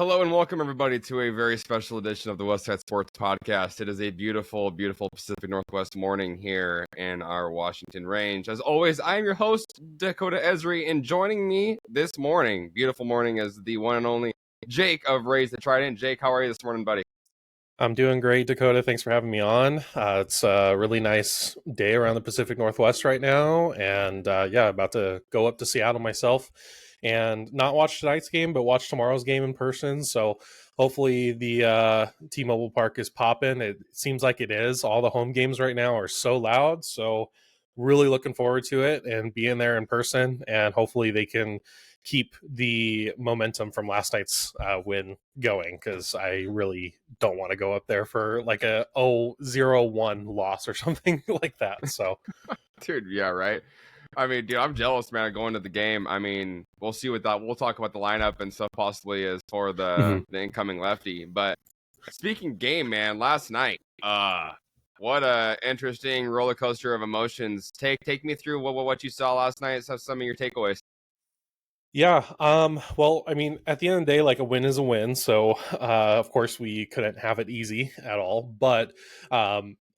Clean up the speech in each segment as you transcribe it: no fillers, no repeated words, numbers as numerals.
Hello and welcome everybody to a very special edition of the West Side Sports Podcast. It is a beautiful, beautiful Pacific Northwest morning here in our Washington range. As always, I am your host, Dakota Esri, and joining me this morning, beautiful morning, is the one and only Jake of Raise The Trident. Jake, how are you this morning, buddy? I'm doing great, Dakota. Thanks for having me on. It's a really nice day around the Pacific Northwest right now. And about to go up to Seattle myself and not watch tonight's game, but watch tomorrow's game in person. So hopefully the T-Mobile Park is popping. It seems like it is. All the home games right now are so loud. So really looking forward to it and being there in person. And hopefully they can keep the momentum from last night's win going, because I really don't want to go up there for like a 0-1 loss or something like that. So Dude, yeah, right. I mean, dude, I'm jealous, man, going to the game. I mean, we'll see what that. We'll talk about the lineup and stuff possibly as for the incoming lefty. But speaking game, man, last night, what a interesting roller coaster of emotions. Take me through what you saw last night. Some of your takeaways. Yeah. Well, I mean, at the end of the day, like, a win is a win. So, of course, we couldn't have it easy at all. But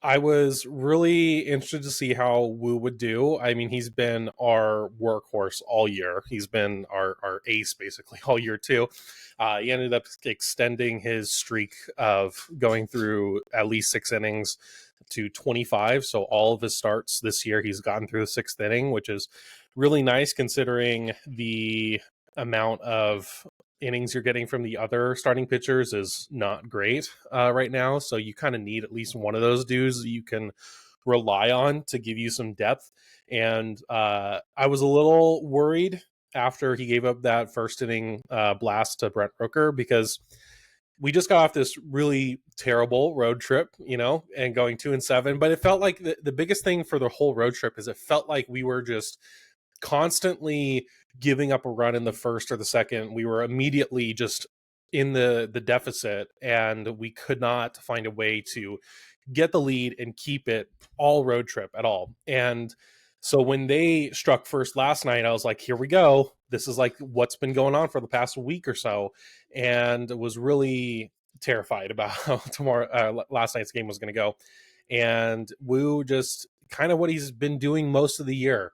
I was really interested to see how Wu would do. I mean, he's been our workhorse all year. He's been our ace basically all year too. He ended up extending his streak of going through at least 6 innings to 25. So all of his starts this year, he's gotten through the 6th inning, which is really nice considering the amount of innings you're getting from the other starting pitchers is not great right now. So you kind of need at least one of those dudes that you can rely on to give you some depth. And I was a little worried after he gave up that first inning blast to Brent Rooker, because we just got off this really terrible road trip, and going 2-7. But it felt like the biggest thing for the whole road trip is it felt like we were just constantly giving up a run in the first or the second. We were immediately just in the deficit, and we could not find a way to get the lead and keep it all road trip at all. And so when they struck first last night, I was like, here we go. This is like what's been going on for the past week or so, and was really terrified about how last night's game was going to go. And Wu, just kind of what he's been doing most of the year,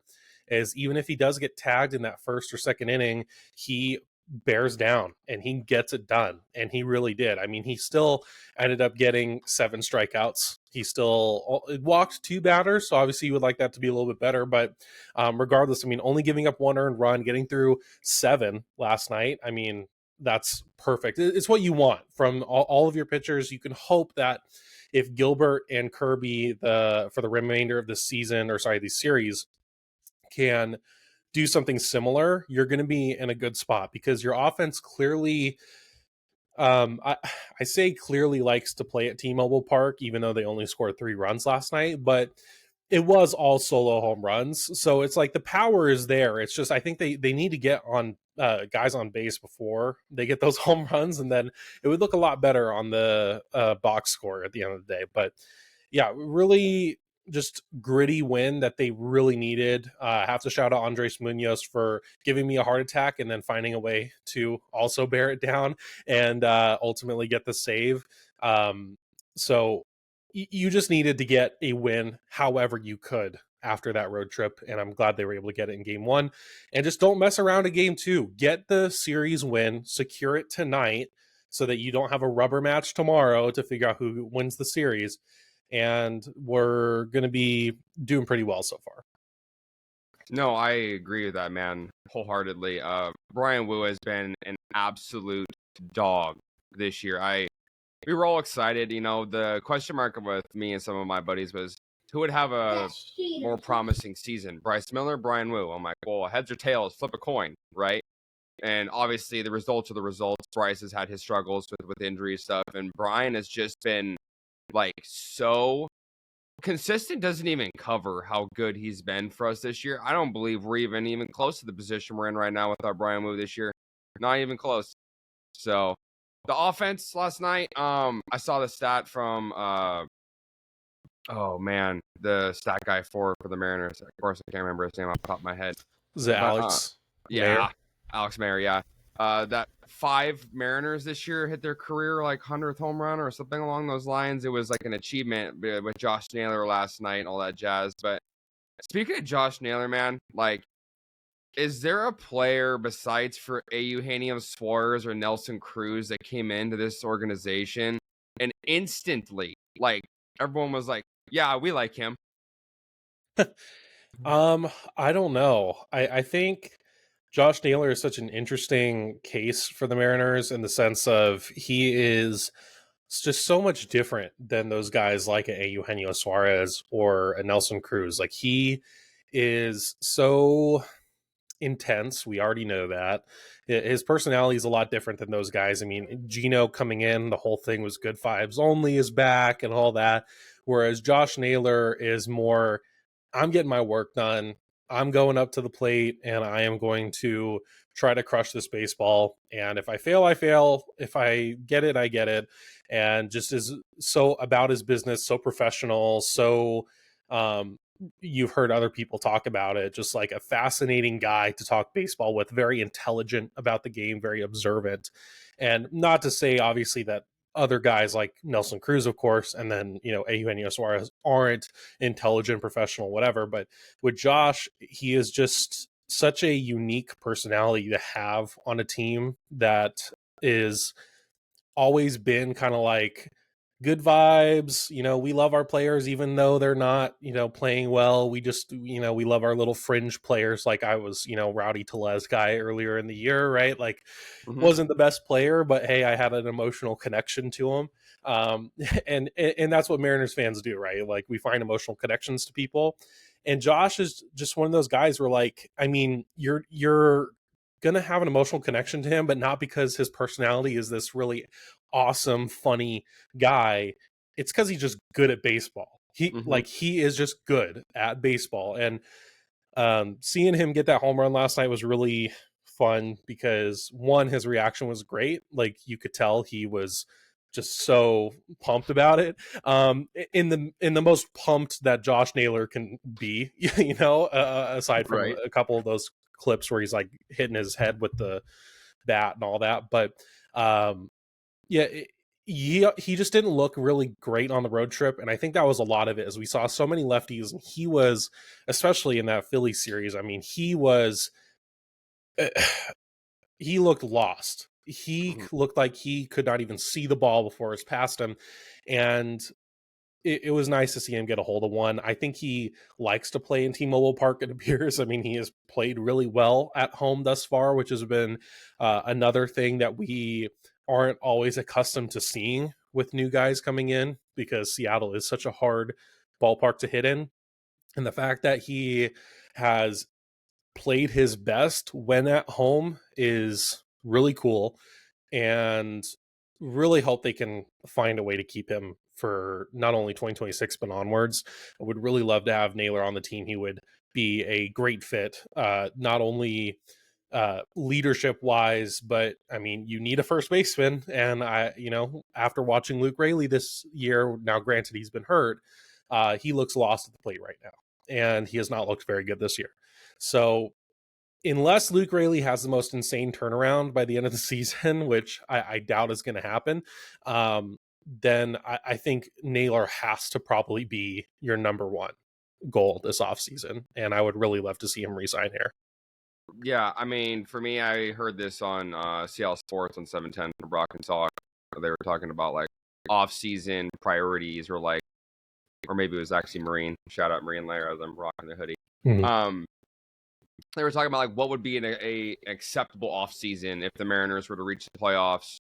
is even if he does get tagged in that first or second inning, he bears down and he gets it done. And he really did. I mean, he still ended up getting 7 strikeouts. He still walked 2 batters. So obviously you would like that to be a little bit better. But regardless, I mean, only giving up 1 earned run, getting through 7 last night. I mean, that's perfect. It's what you want from all of your pitchers. You can hope that if Gilbert and Kirby for the remainder of the season, or sorry, the series, can do something similar, you're going to be in a good spot, because your offense clearly, I say clearly, likes to play at T-Mobile Park, even though they only scored 3 runs last night, but it was all solo home runs. So it's like the power is there. It's just, I think they need to get on guys on base before they get those home runs, and then it would look a lot better on the box score at the end of the day. But yeah, really just gritty win that they really needed. I have to shout out Andres Munoz for giving me a heart attack and then finding a way to also bear it down and ultimately get the save. So you just needed to get a win however you could after that road trip, and I'm glad they were able to get it in game 1. And just don't mess around in game 2. Get the series win, secure it tonight, so that you don't have a rubber match tomorrow to figure out who wins the series. And we're going to be doing pretty well so far. No, I agree with that, man, wholeheartedly. Brian Wu has been an absolute dog this year. We were all excited. The question mark with me and some of my buddies was who would have a more promising season, Bryce Miller, Brian Wu. I'm like, well, heads or tails, flip a coin, right? And obviously the results are the results. Bryce has had his struggles with injury stuff, and Brian has just been like so consistent. Doesn't even cover how good he's been for us this year. I don't believe we're even close to the position we're in right now with our Brian Wu this year. Not even close. So the offense last night, I saw the stat from the stat guy for the Mariners. Of course, I can't remember his name off the top of my head. Is it Alex? Yeah, Mayer? Alex Mayer, yeah. that 5 Mariners this year hit their career like 100th home run or something along those lines. It was like an achievement with Josh Naylor last night and all that jazz. But speaking of Josh Naylor, man, like, is there a player besides for Eugenio Suarez or Nelson Cruz that came into this organization and instantly, like, everyone was like, yeah, we like him? I don't know. I think Josh Naylor is such an interesting case for the Mariners in the sense of he is just so much different than those guys like a Eugenio Suarez or a Nelson Cruz. Like, he is so intense. We already know that. His personality is a lot different than those guys. I mean, Gino coming in, the whole thing was good vibes only is back and all that. Whereas Josh Naylor is more, I'm getting my work done. I'm going up to the plate and I am going to try to crush this baseball. And if I fail, I fail. If I get it, I get it. And just is so about his business, so professional, so you've heard other people talk about it, just like a fascinating guy to talk baseball with, very intelligent about the game, very observant. And not to say obviously that other guys like Nelson Cruz, of course, and then, Eugenio Suarez aren't intelligent, professional, whatever. But with Josh, he is just such a unique personality to have on a team that is always been kind of like good vibes. We love our players, even though they're not, playing well. We just, we love our little fringe players. Like I was, Rowdy Tellez guy earlier in the year, right? Like, wasn't the best player, but hey, I had an emotional connection to him. And that's what Mariners fans do, right? Like, we find emotional connections to people. And Josh is just one of those guys where, like, I mean, you're gonna have an emotional connection to him, but not because his personality is this really awesome, funny guy. It's because he's just good at baseball. He is just good at baseball. And seeing him get that home run last night was really fun because, one, his reaction was great. Like, you could tell he was just so pumped about it. In the most pumped that Josh Naylor can be, aside from Right. a couple of those clips where he's like hitting his head with the bat and all that. But yeah, he just didn't look really great on the road trip, and I think that was a lot of it, as we saw so many lefties, and he was, especially in that Philly series, I mean, he was he looked lost. He looked like he could not even see the ball before it was past him, and it was nice to see him get a hold of one. I think he likes to play in T-Mobile Park, it appears. I mean, he has played really well at home thus far, which has been another thing that we aren't always accustomed to seeing with new guys coming in, because Seattle is such a hard ballpark to hit in. And the fact that he has played his best when at home is really cool, and really hope they can find a way to keep him for not only 2026 but onwards. I would really love to have Naylor on the team. He would be a great fit, not only leadership wise, but I mean, you need a first baseman, and after watching Luke Raley this year, now granted he's been hurt, he looks lost at the plate right now, and he has not looked very good this year. So unless Luke Raley has the most insane turnaround by the end of the season, which I doubt is going to happen, then I think Naylor has to probably be your number one goal this offseason. And I would really love to see him resign here. Yeah, I mean, for me, I heard this on Seattle Sports on 710 from Brock and Salk. They were talking about like off-season priorities, or like, or maybe it was actually Marine. Shout out Marine Lair as I'm rocking the hoodie. They were talking about like what would be an acceptable off-season if the Mariners were to reach the playoffs,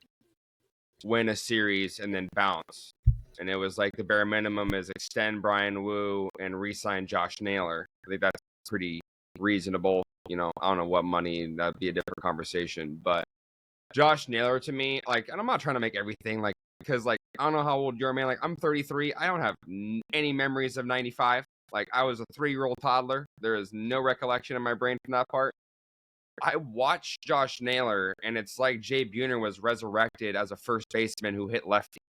win a series, and then bounce. And it was like the bare minimum is extend Brian Wu and re-sign Josh Naylor. I think that's pretty reasonable. I don't know what money, that'd be a different conversation. But Josh Naylor, to me, like, and I'm not trying to make everything like, because like, I don't know how old you're, man. Like, I'm 33. I don't have any memories of 95. Like, I was a 3-year-old toddler. There is no recollection in my brain from that part. I watched Josh Naylor, and it's like Jay Buhner was resurrected as a first baseman who hit lefty.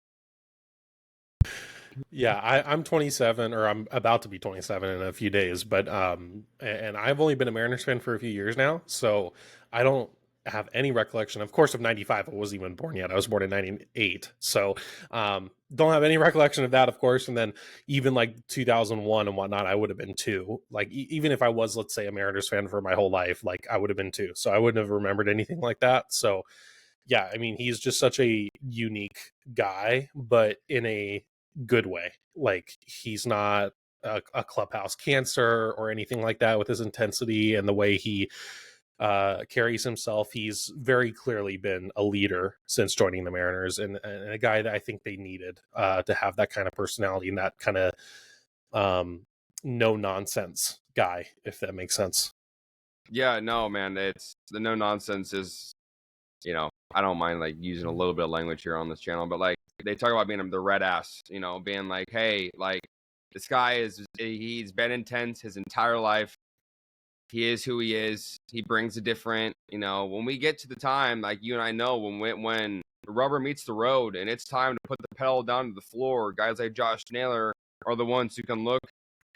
Yeah, I'm 27, or I'm about to be 27 in a few days, but and I've only been a Mariners fan for a few years now, so I don't have any recollection, of course, of 95. I wasn't even born yet. I was born in 98. So don't have any recollection of that, of course. And then even like 2001 and whatnot, I would have been 2. Like even if I was, let's say, a Mariners fan for my whole life, like I would have been 2. So I wouldn't have remembered anything like that. So yeah, I mean, he's just such a unique guy, but in a good way. Like he's not a clubhouse cancer or anything like that with his intensity and the way he carries himself. He's very clearly been a leader since joining the Mariners, and a guy that I think they needed to have that kind of personality and that kind of no nonsense guy, if that makes sense. Yeah, no, man, it's the no nonsense is, you know, I don't mind like using a little bit of language here on this channel, but like they talk about being the red ass, you know, being like, hey, like this guy he's been intense his entire life. He is who he is. He brings a different, you know, when we get to the time, like you and I know, when the rubber meets the road and it's time to put the pedal down to the floor, guys like Josh Naylor are the ones who can look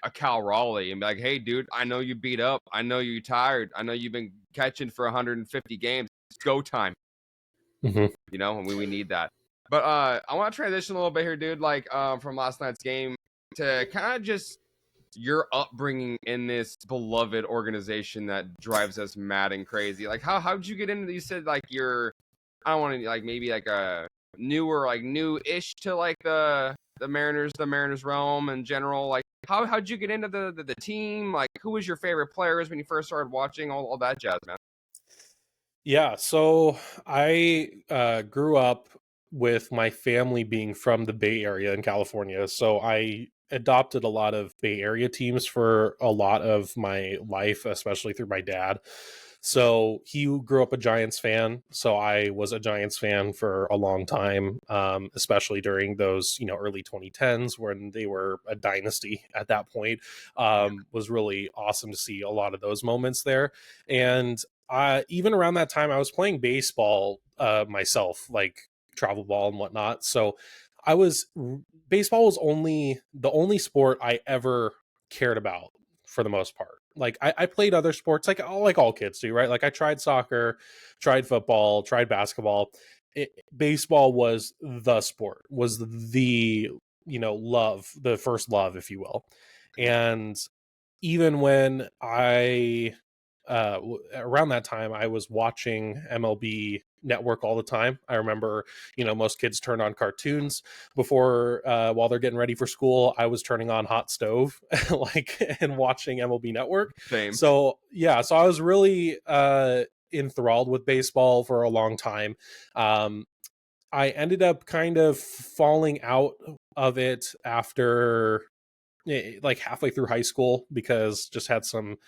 a Cal Raleigh and be like, hey, dude, I know you beat up. I know you're tired. I know you've been catching for 150 games. It's go time. Mm-hmm. You know, and we need that. But I want to transition a little bit here, dude, like from last night's game to kind of just your upbringing in this beloved organization that drives us mad and crazy. Like how'd you get into you said like you're I don't want to like maybe like a newer like new-ish to like the Mariners realm in general. Like how'd you get into the team? Like who was your favorite players when you first started watching all that jazz, man? Yeah, so I grew up with my family being from the Bay Area in California. So I adopted a lot of Bay Area teams for a lot of my life, especially through my dad. So he grew up a Giants fan. So I was a Giants fan for a long time, especially during those, early 2010s when they were a dynasty at that point. Was really awesome to see a lot of those moments there. And even around that time, I was playing baseball myself, like travel ball and whatnot. So baseball was the only sport I ever cared about for the most part. Like I played other sports like all kids do, right? Like I tried soccer, tried football, tried basketball. Baseball was the sport, was the the first love, if you will. And even when around that time I was watching MLB Network all the time. I remember, most kids turn on cartoons before while they're getting ready for school. I was turning on Hot Stove and watching MLB Network. Same. So yeah, so I was really enthralled with baseball for a long time. I ended up kind of falling out of it after like halfway through high school because just had some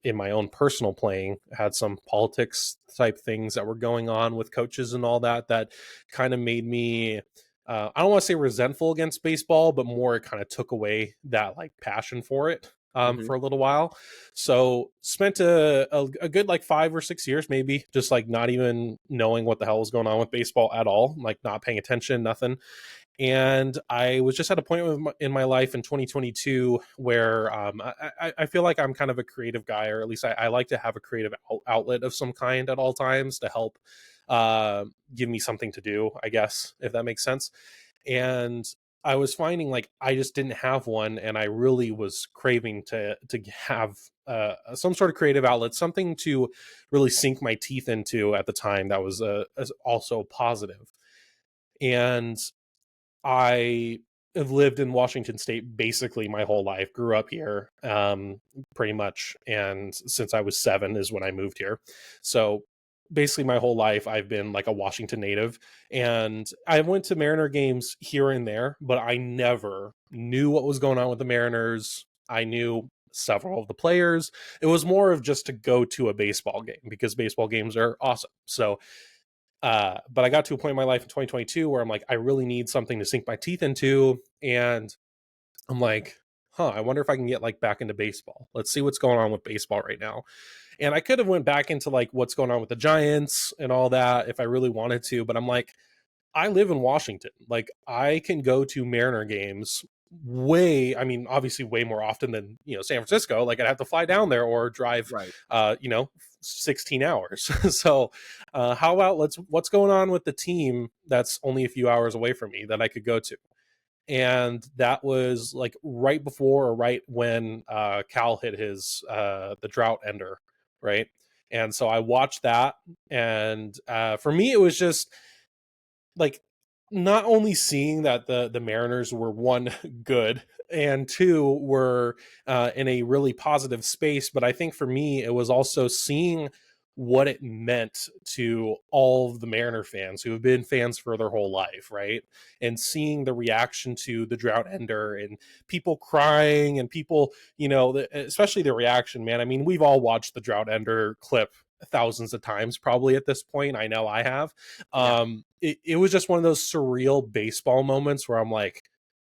in my own personal playing had some politics type things that were going on with coaches and all that kind of made me I don't want to say resentful against baseball, but more it kind of took away that like passion for it for a little while. So spent a good like 5 or 6 years maybe just like not even knowing what the hell was going on with baseball at all, like not paying attention, nothing. And I was just at a point in my life in 2022 where I feel like I'm kind of a creative guy, or at least I like to have a creative outlet of some kind at all times to help give me something to do, I guess, if that makes sense. And I was finding like I just didn't have one, and I really was craving to have some sort of creative outlet, something to really sink my teeth into at the time that was also positive. And I have lived in Washington State basically my whole life, grew up here pretty much. And since I was 7 is when I moved here. So basically my whole life I've been like a Washington native. And I went to Mariner games here and there, but I never knew what was going on with the Mariners. I knew several of the players. It was more of just to go to a baseball game because baseball games are awesome. So but I got to a point in my life in 2022 where I'm like, I really need something to sink my teeth into. And I'm like, I wonder if I can get like back into baseball. Let's see what's going on with baseball right now. And I could have went back into like what's going on with the Giants and all that if I really wanted to. But I'm like, I live in Washington. Like I can go to Mariner games obviously way more often than, San Francisco. Like I'd have to fly down there or drive, Right. 16 hours. So, how about what's going on with the team that's only a few hours away from me that I could go to? And that was like right before or right when Cal hit his the drought ender, right? And so I watched that, and for me it was just like not only seeing that the Mariners were one good and two were in a really positive space, but I think for me it was also seeing what it meant to all of the Mariner fans who have been fans for their whole life, right? And seeing the reaction to the drought ender and people crying and people, especially the reaction, man. I mean, we've all watched the drought ender clip thousands of times probably at this point. I know I have. Yeah. It was just one of those surreal baseball moments where I'm like,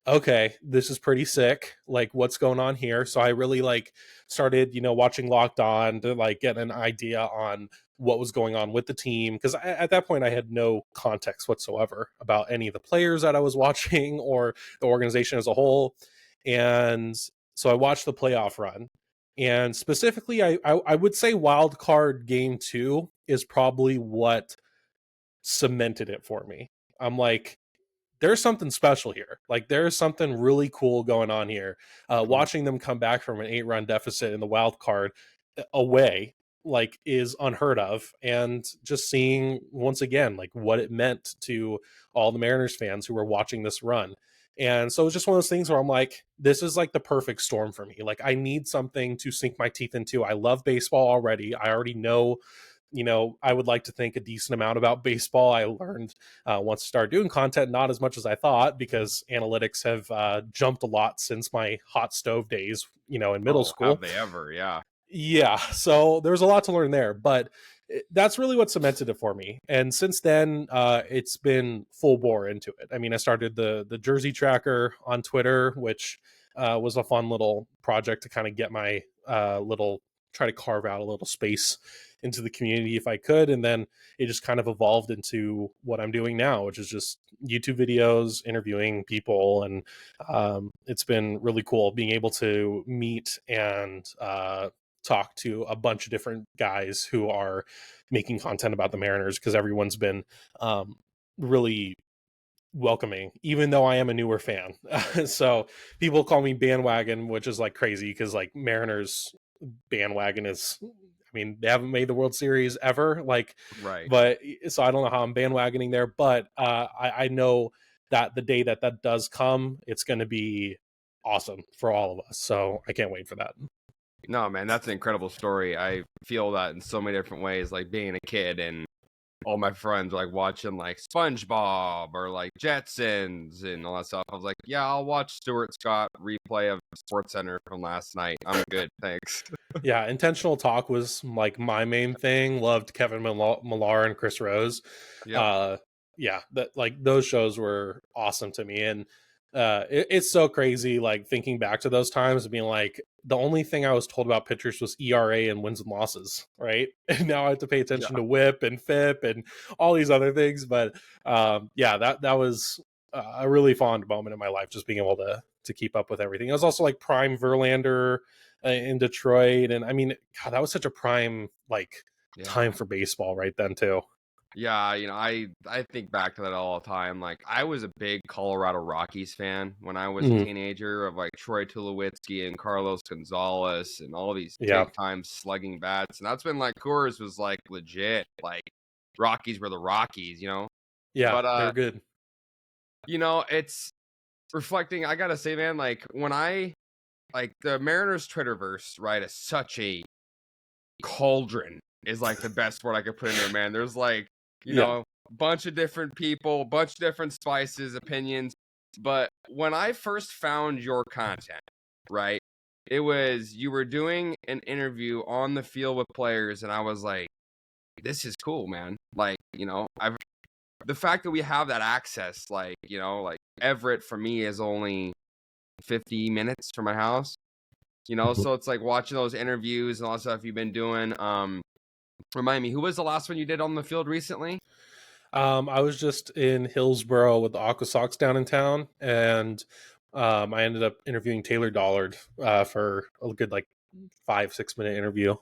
okay, this is pretty sick. Like, what's going on here? So I really like started, watching Locked On to like get an idea on what was going on with the team, because at that point I had no context whatsoever about any of the players that I was watching or the organization as a whole. And so I watched the playoff run, and specifically I would say wild card game 2 is probably what cemented it for me. I'm like, there's something special here. Like there's something really cool going on here. Mhm. Watching them come back from an 8-run deficit in the wild card away, like, is unheard of. And just seeing once again, like, what it meant to all the Mariners fans who were watching this run. And so it's just one of those things where I'm like, this is like the perfect storm for me. Like I need something to sink my teeth into. I love baseball already. I already know, I would like to think a decent amount about baseball. I learned once I started doing content, not as much as I thought, because analytics have jumped a lot since my hot stove days, in middle Oh, have school. they ever? Yeah. Yeah, so there's a lot to learn there, but that's really what cemented it for me. And since then, it's been full bore into it. I mean, I started the Jersey Tracker on Twitter, which was a fun little project to kind of get my little try to carve out a little space into the community if I could. And then it just kind of evolved into what I'm doing now, which is just YouTube videos, interviewing people. And it's been really cool being able to meet and talk to a bunch of different guys who are making content about the Mariners, because everyone's been really welcoming, even though I am a newer fan. So people call me bandwagon, which is like crazy because like Mariners bandwagon is, I mean, they haven't made the World Series ever, like, Right. but so I don't know how I'm bandwagoning there, but I know that the day that does come, it's going to be awesome for all of us. So I can't wait for that. No, man, that's an incredible story. I feel that in so many different ways, like being a kid and all my friends were like watching like SpongeBob or like Jetsons and all that stuff. I was like, yeah, I'll watch Stuart Scott replay of Sports Center from last night. I'm good, thanks. Yeah, intentional talk was like my main thing. Loved Kevin Millar and Chris Rose. Yep. Uh, yeah, that like those shows were awesome to me, and it's so crazy. Like thinking back to those times and being like, the only thing I was told about pitchers was ERA and wins and losses, right? And now I have to pay attention Yeah. to WHIP and FIP and all these other things. But yeah, that was a really fond moment in my life, just being able to keep up with everything. It was also like prime Verlander in Detroit, and I mean, God, that was such a prime like time Yeah. for baseball right then too. Yeah, I think back to that all the time. Like I was a big Colorado Rockies fan when I was a Mhm. teenager of like Troy Tulowitzki and Carlos Gonzalez and all these Yeah, big time slugging bats. And that's when like Coors was like legit. Like Rockies were the Rockies. yeah, But they were good. it's reflecting, I gotta say, man, like when I like the Mariners Twitterverse, right, is such a cauldron is like the best word I could put in there, man. There's like, Yeah. bunch of different people, bunch of different spices, opinions. But when I first found your content, right, it was you were doing an interview on the field with players, and I was like, this is cool, man. Like, I've the fact that we have that access, like Everett for me is only 50 minutes from my house, Mhm. so it's like watching those interviews and all that stuff you've been doing. Remind me, who was the last one you did on the field recently? I was just in Hillsboro with the Aqua Sox down in town, and I ended up interviewing Taylor Dollard for a good like 5-6 minute interview.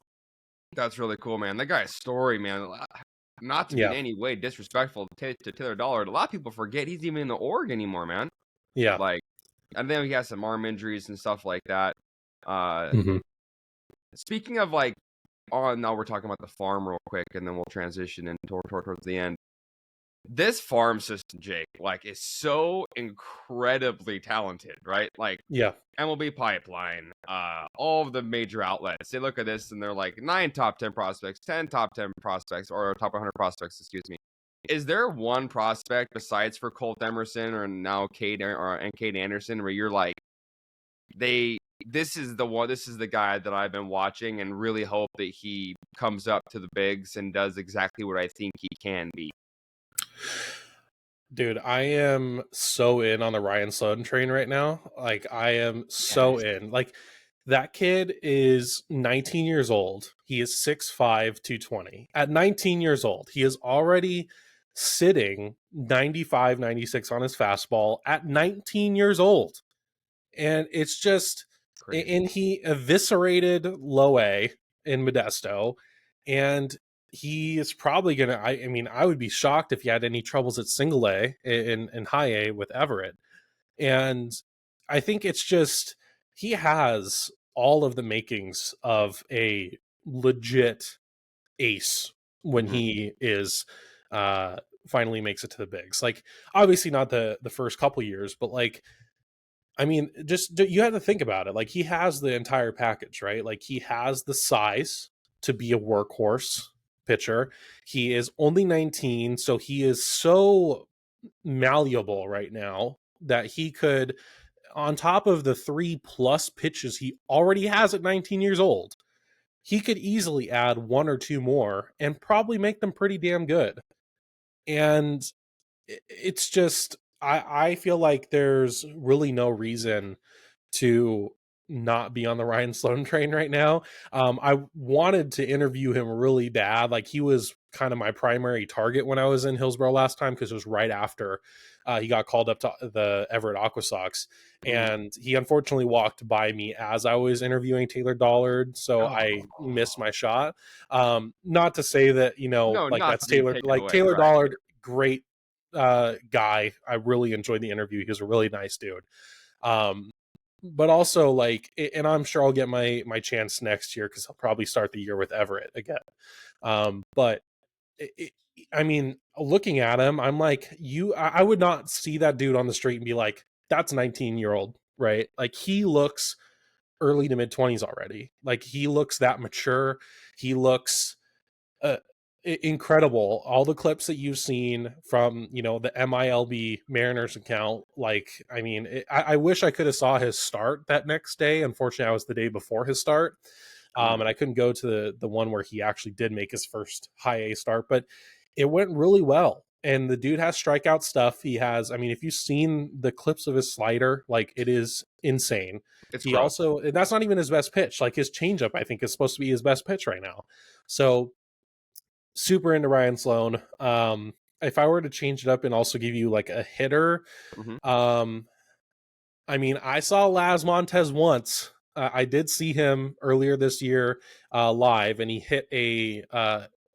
That's really cool, man. That guy's story, man. Not to be in Yeah. any way disrespectful to Taylor Dollard. A lot of people forget he's even in the org anymore, man. Yeah. Like, I know he has some arm injuries and stuff like that. Mhm. Speaking of like, now we're talking about the farm real quick, and then we'll transition in towards the end. This farm system, Jake, like, is so incredibly talented, right? Like, Yeah. MLB Pipeline, all of the major outlets, they look at this and they're like 9 top 10 prospects, 10 top 10 prospects, or top 100 prospects, excuse me. Is there one prospect besides for Colt Emerson or now Cade Anderson where you're like, this is the guy that I've been watching and really hope that he comes up to the bigs and does exactly what I think he can be? Dude, I am so in on the Ryan Sloan train right now. Like, I am so in. Like, that kid is 19 years old. He is 6'5", 220. At 19 years old, he is already sitting 95, 96 on his fastball at 19 years old. And it's just, Crazy. and he eviscerated Low A in Modesto. And he is probably going to, I mean, I would be shocked if he had any troubles at single A in high A with Everett. And I think it's just, he has all of the makings of a legit ace when he is, finally makes it to the bigs. Like, obviously not the first couple years, but like, I mean, just you have to think about it. Like, he has the entire package, right? Like, he has the size to be a workhorse pitcher. He is only 19, so he is so malleable right now that he could, on top of the 3+ pitches he already has at 19 years old, he could easily add 1 or 2 more and probably make them pretty damn good. And it's just, I feel like there's really no reason to not be on the Ryan Sloan train right now. I wanted to interview him really bad. Like, he was kind of my primary target when I was in Hillsborough last time, because it was right after he got called up to the Everett Aqua Sox. And he unfortunately walked by me as I was interviewing Taylor Dollard, so I missed my shot. Not to say that, No, like, not that's to be Taylor, taken like away, Taylor right? Dollard, great guy. I really enjoyed the interview. He was a really nice dude. But also, like, and I'm sure I'll get my chance next year because I'll probably start the year with Everett again. But I mean, looking at him, I'm like, I would not see that dude on the street and be like, that's 19-year-old, right? Like, he looks early to mid 20s already. Like, he looks that mature. He looks uh, incredible. All the clips that you've seen from, the MILB Mariners account, like, I mean, I wish I could have saw his start that next day. Unfortunately, I was the day before his start, and I couldn't go to the one where he actually did make his first high A start, but it went really well. And the dude has strikeout stuff. He has, I mean, if you've seen the clips of his slider, like, it is insane. It's He gross. also, and that's not even his best pitch. Like, his changeup, I think, is supposed to be his best pitch right now. So, super into Ryan Sloan. If I were to change it up and also give you like a hitter, um, I mean, I saw Laz Montez once. I did see him earlier this year live, and he hit a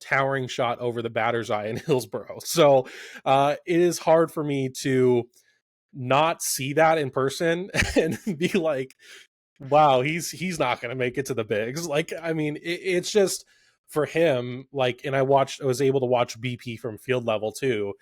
towering shot over the batter's eye in Hillsborough. So it is hard for me to not see that in person and be like, wow, he's not going to make it to the bigs. Like, I mean, it's just for him. Like, and I was able to watch BP from field level too,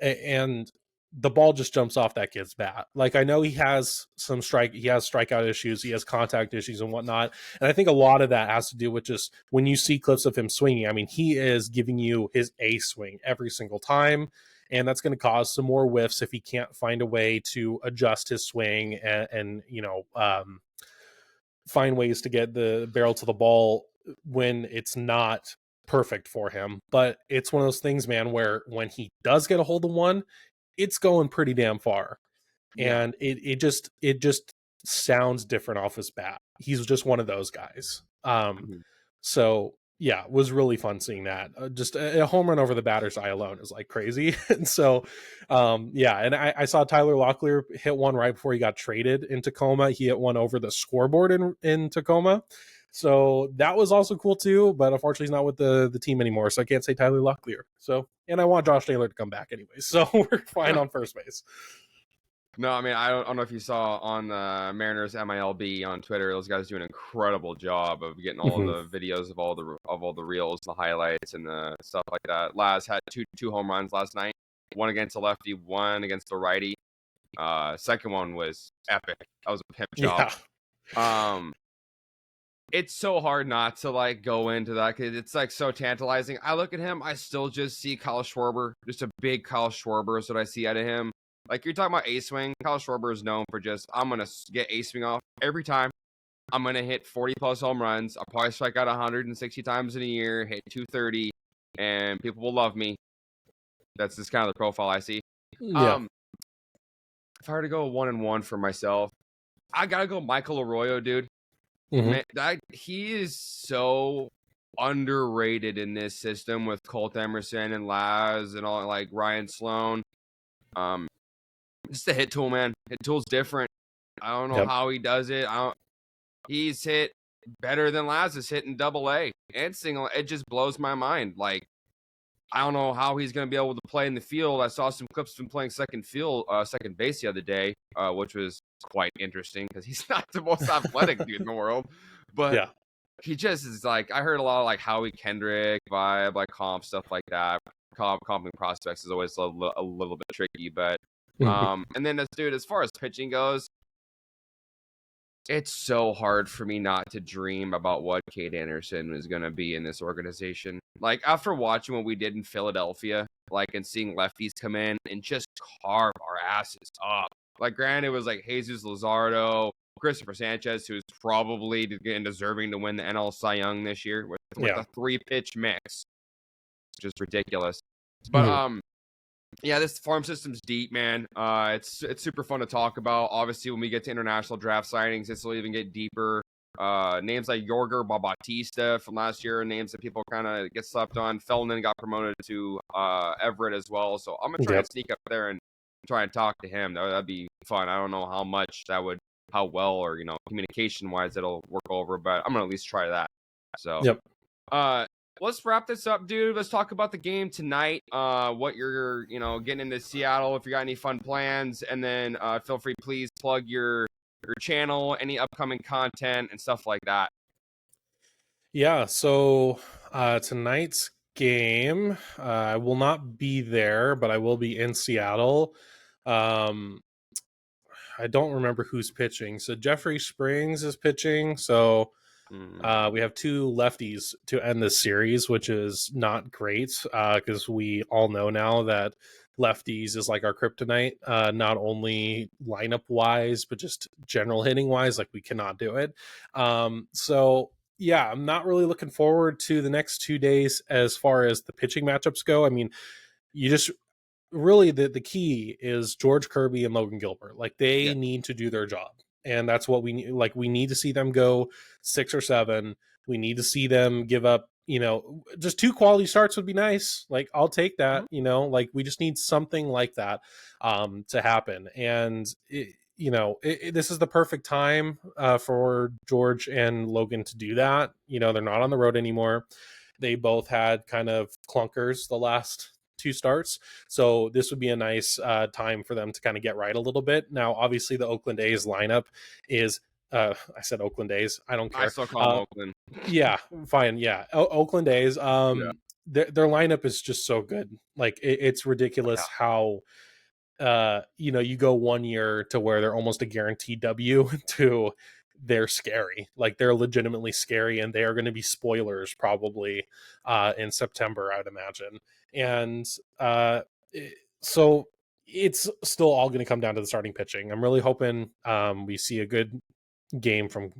and the ball just jumps off that kid's bat. Like, I know he has strikeout issues, he has contact issues and whatnot, and I think a lot of that has to do with just when you see clips of him swinging. I mean, he is giving you his A swing every single time, and that's going to cause some more whiffs if he can't find a way to adjust his swing and find ways to get the barrel to the ball when it's not perfect for him. But it's one of those things, man, where when he does get a hold of one, it's going pretty damn far. Yeah. And it just sounds different off his bat. He's just one of those guys. So yeah, was really fun seeing that. Just a home run over the batter's eye alone is like crazy. And so, yeah, and I saw Tyler Locklear hit one right before he got traded in Tacoma. He hit one over the scoreboard in Tacoma. So that was also cool too, but unfortunately he's not with the team anymore, so I can't say Tyler Locklear. So, and I want Josh Taylor to come back anyway, so we're fine on first base. No, I mean, I don't know if you saw on the Mariners MILB on Twitter, those guys do an incredible job of getting all Mhm. of the videos of all the reels, the highlights, and the stuff like that. Laz had two home runs last night, one against the lefty, one against the righty. Second one was epic. That was a pimp job. Yeah. It's so hard not to like go into that because it's like so tantalizing. I look at him, I still just see Kyle Schwarber, just a big Kyle Schwarber is what I see out of him. Like you're talking about ace swing, Kyle Schwarber is known for just I'm gonna get ace swing off every time. I'm gonna hit 40 plus home runs. I'll probably strike out 160 times in a year, hit 230, and people will love me. That's just kind of the profile I see. Yeah. If I were to go 1-1 for myself, I gotta go Michael Arroyo, dude. Mhm. Man, he is so underrated in this system with Colt Emerson and Laz and all like Ryan Sloan. Just the hit tool, man. Hit tool's different. I don't know Yep. how he does it. He's hit better than Laz is hitting double A and single. It just blows my mind. Like, I don't know how he's going to be able to play in the field. I saw some clips of him playing second base the other day, which was quite interesting because he's not the most athletic dude in the world. But Yeah. he just is like, I heard a lot of like Howie Kendrick vibe, like comp stuff like that. Comping prospects is always a little bit tricky, but Mhm. and then this dude, as far as pitching goes, it's so hard for me not to dream about what Kate Anderson is going to be in this organization. Like after watching what we did in Philadelphia, like and seeing lefties come in and just carve our asses up. Like granted, it was like Jesus Luzardo, Christopher Sanchez, who's probably deserving to win the NL Cy Young this year with Yeah. a 3-pitch mix, just ridiculous. But Mhm. yeah, this farm system's deep, man. It's super fun to talk about. Obviously, when we get to international draft signings, this will even get deeper. Names like Yorger Bautista from last year, names that people kind of get slept on. Felnin got promoted to Everett as well, so I'm gonna try and Yep. sneak up there and try and talk to him. That'd be fun. I don't know how well, or communication wise, it'll work over, but I'm gonna at least try that. So, Yep. uh, let's wrap this up, dude. Let's talk about the game tonight. What you're, getting into Seattle. If you got any fun plans, and then feel free, please plug your channel, any upcoming content, and stuff like that. Yeah, so tonight's game, I will not be there, but I will be in Seattle. Um, I don't remember who's pitching. So Jeffrey Springs is pitching. So we have two lefties to end this series, which is not great because we all know now that lefties is like our kryptonite, not only lineup wise, but just general hitting wise. Like we cannot do it. So yeah, I'm not really looking forward to the next 2 days as far as the pitching matchups go. I mean, you just really the key is George Kirby and Logan Gilbert. Like Yeah. they need to do their job. And that's what we need. Like we need to see them go 6 or 7. We need to see them give up, just 2 quality starts would be nice. Like I'll take that, Mhm. like we just need something like that to happen. And this is the perfect time for George and Logan to do that. They're not on the road anymore. They both had kind of clunkers the last 2 starts. So this would be a nice time for them to kind of get right a little bit. Now, obviously, the Oakland A's lineup is. I said Oakland A's. I don't I care. still call him Oakland. Yeah, fine. Yeah, Oakland A's. Yeah. Their lineup is just so good. Like it's ridiculous how you go 1 year to where they're almost a guaranteed W to they're scary. Like they're legitimately scary, and they are going to be spoilers probably in September, I'd imagine. And so it's still all going to come down to the starting pitching. I'm really hoping we see a good game from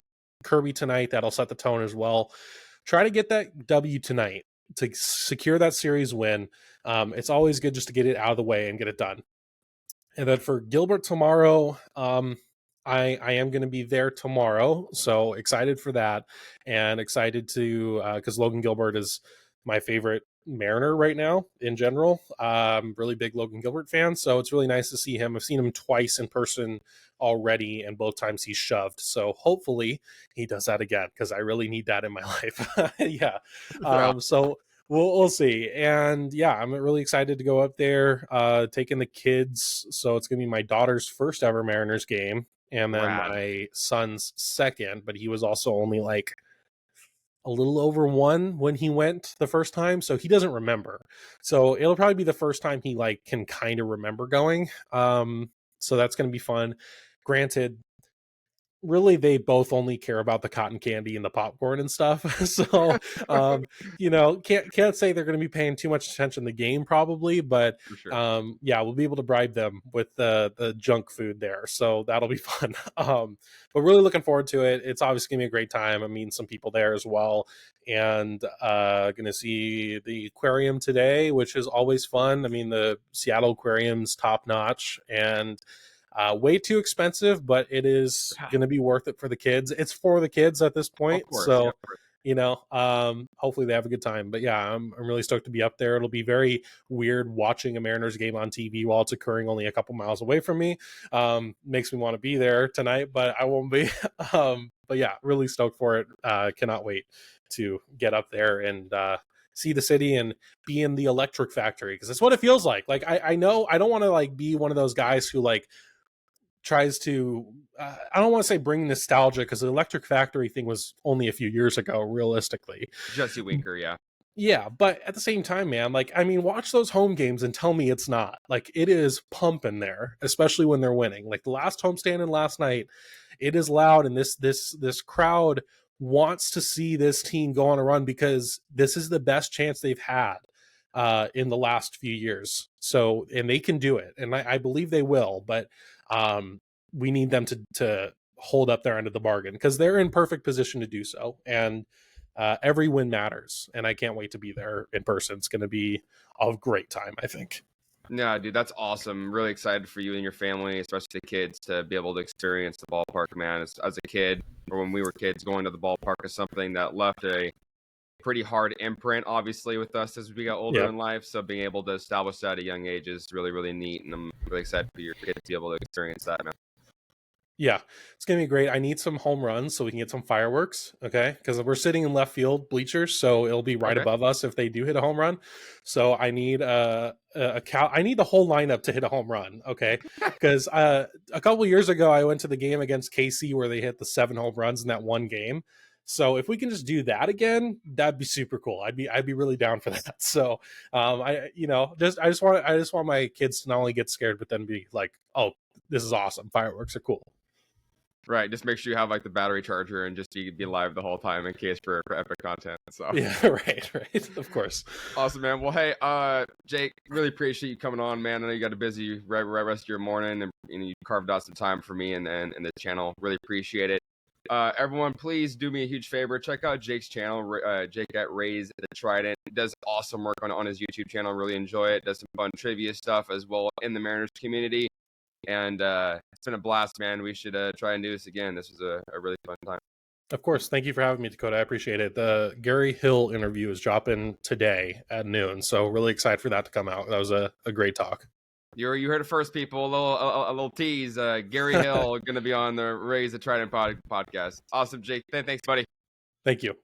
Kirby tonight. That'll set the tone as well. Try to get that W tonight to secure that series win. It's always good just to get it out of the way and get it done. And then for Gilbert tomorrow, I am going to be there tomorrow, so excited for that, and excited to because Logan Gilbert is my favorite Mariner right now in general. Really big Logan Gilbert fan, so it's really nice to see him. I've seen him twice in person already, and both times he's shoved. So hopefully he does that again because I really need that in my life. Yeah. Yeah. So we'll see. And yeah, I'm really excited to go up there, taking the kids. So it's gonna be my daughter's first ever Mariners game, and then Rad. my son's second. But he was also only like a little over one when he went the first time, so he doesn't remember. So it'll probably be the first time he like can kind of remember going. So that's gonna be fun. Granted, really they both only care about the cotton candy and the popcorn and stuff. So can't say they're going to be paying too much attention to the game probably, but For sure. yeah, we'll be able to bribe them with the junk food there, so that'll be fun. But really looking forward to it. It's obviously gonna be a great time. I'm meeting some people there as well, and gonna see the aquarium today, which is always fun. I mean, the Seattle aquarium's top notch, and way too expensive, but it is Yeah. going to be worth it for the kids. It's for the kids at this point. Of course. Yeah, So, of course. hopefully they have a good time. But yeah, I'm really stoked to be up there. It'll be very weird watching a Mariners game on TV while it's occurring only a couple miles away from me. Makes me want to be there tonight, but I won't be. But yeah, really stoked for it. Cannot wait to get up there and see the city and be in the electric factory, because that's what it feels like. Like I know I don't want to like be one of those guys who like tries to I don't want to say bring nostalgia, because the electric factory thing was only a few years ago realistically. Jesse Winker. Yeah. Yeah, but at the same time, man, like, I mean, watch those home games and tell me it's not. Like, it is pumping there, especially when they're winning. Like the last homestand and last night, it is loud, and this crowd wants to see this team go on a run, because this is the best chance they've had in the last few years. So, and they can do it, and I believe they will. But we need them to hold up their end of the bargain, because they're in perfect position to do so. And every win matters, and I can't wait to be there in person. It's going to be a great time, I think. Yeah, dude, that's awesome. Really excited for you and your family, especially the kids, to be able to experience the ballpark, man. As a kid, or when we were kids, going to the ballpark is something that left a pretty hard imprint, obviously, with us as we got older Yeah. in life. So being able to establish that at a young age is really, really neat. And I'm really excited for your kids to be able to experience that, man. Yeah, it's gonna be great. I need some home runs so we can get some fireworks, okay? Because we're sitting in left field bleachers, so it'll be right Okay. above us if they do hit a home run. So I need a cow. I need the whole lineup to hit a home run, okay? Because a couple years ago, I went to the game against KC where they hit the 7 home runs in that one game. So if we can just do that again, that'd be super cool. I'd be really down for that. So I just want my kids to not only get scared, but then be like, oh, this is awesome. Fireworks are cool. Right. Just make sure you have like the battery charger and just be live the whole time in case for epic content. So Yeah, right. Of course. awesome, man. Well, hey, Jake, really appreciate you coming on, man. I know you got a busy rest of your morning, and you carved out some time for me and the channel. Really appreciate it. Everyone, please do me a huge favor. Check out Jake's channel, Jake at Raise The Trident. He does awesome work on his YouTube channel. Really enjoy it. Does some fun trivia stuff as well in the Mariners community. And it's been a blast, man. We should try and do this again. This was a really fun time. Of course. Thank you for having me, Dakota. I appreciate it. The Gary Hill interview is dropping today at noon, so really excited for that to come out. That was a great talk. You heard it first, people. A little tease. Gary Hill going to be on the Raise the Trident podcast. Awesome, Jake. Thanks, buddy. Thank you.